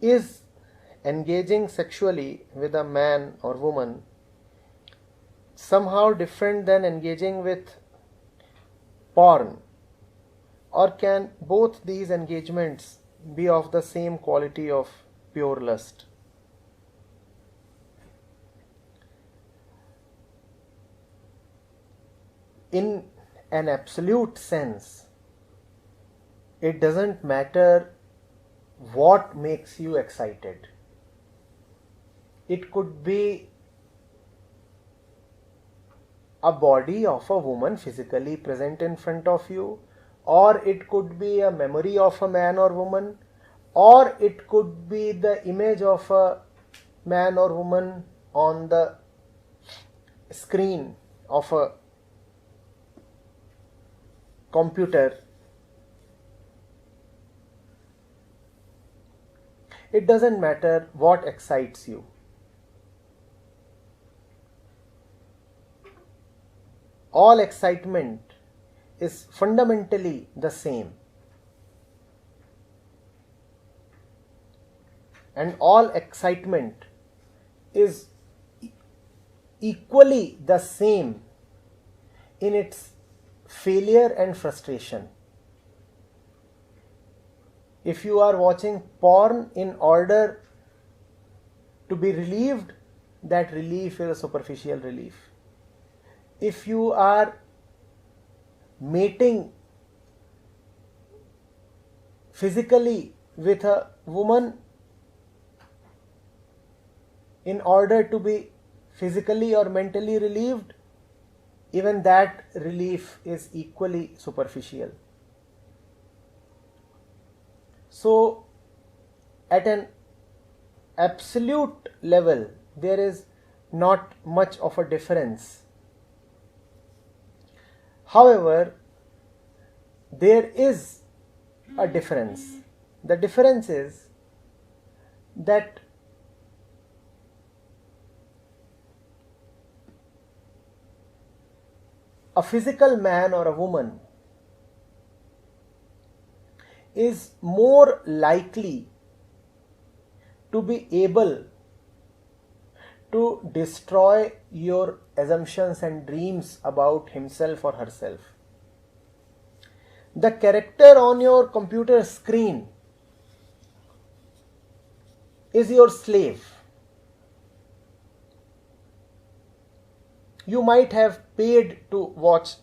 Is engaging sexually with a man or woman somehow different than engaging with porn? Or can both these engagements be of the same quality of pure lust? In an absolute sense, it doesn't matter what makes you excited. It could be a body of a woman physically present in front of you, or it could be a memory of a man or woman, or it could be the image of a man or woman on the screen of a computer. It doesn't matter what excites you. All excitement is fundamentally the same. And all excitement is equally the same in its failure and frustration. If you are watching porn in order to be relieved, that relief is a superficial relief. If you are mating physically with a woman in order to be physically or mentally relieved, even that relief is equally superficial. So, at an absolute level, there is not much of a difference. However, there is a difference. The difference is that a physical man or a woman is more likely to be able to destroy your assumptions and dreams about himself or herself. The character on your computer screen is your slave. You might have paid to watch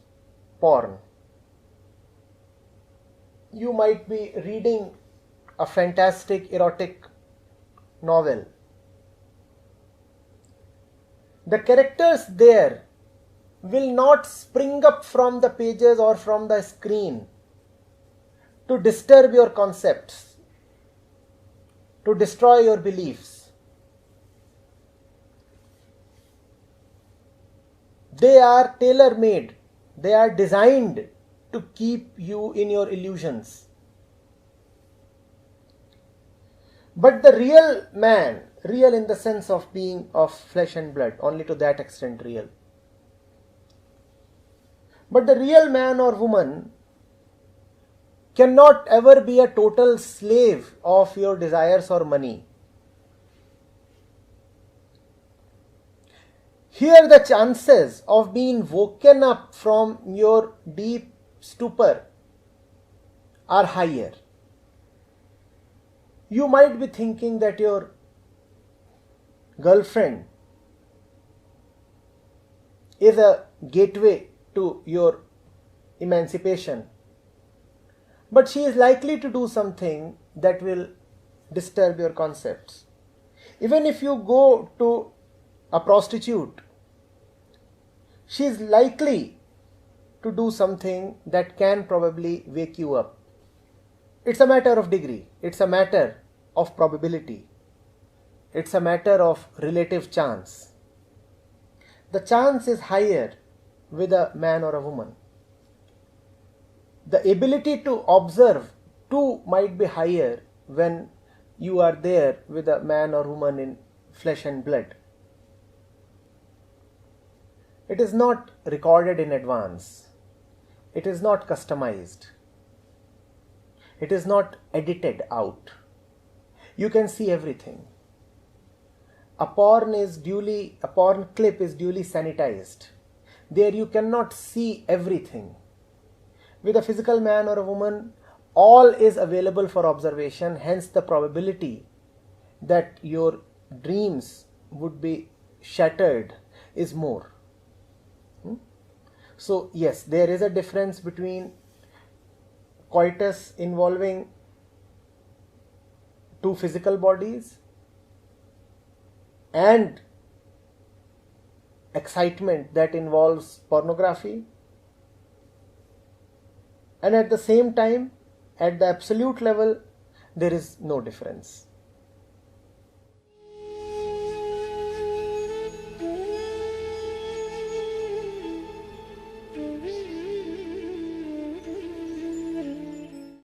porn. You might be reading a fantastic erotic novel. The characters there will not spring up from the pages or from the screen to disturb your concepts, to destroy your beliefs. They are tailor-made. They are designed to keep you in your illusions. But the real man, real in the sense of being of flesh and blood, only to that extent real. But the real man or woman cannot ever be a total slave of your desires or money. Here the chances of being woken up from your deep stupor are higher. You might be thinking that your girlfriend is a gateway to your emancipation, but she is likely to do something that will disturb your concepts. Even if you go to a prostitute, she is likely to do something that can probably wake you up. It's a matter of degree. It's a matter of probability. It's a matter of relative chance. The chance is higher with a man or a woman. The ability to observe too might be higher when you are there with a man or woman in flesh and blood. It is not recorded in advance. It is not customized. It is not edited out. You can see everything. A porn clip is duly sanitized. There you cannot see everything. With a physical man or a woman, all is available for observation, hence the probability that your dreams would be shattered is more. So yes, there is a difference between coitus involving two physical bodies and excitement that involves pornography, and at the same time, at the absolute level, there is no difference.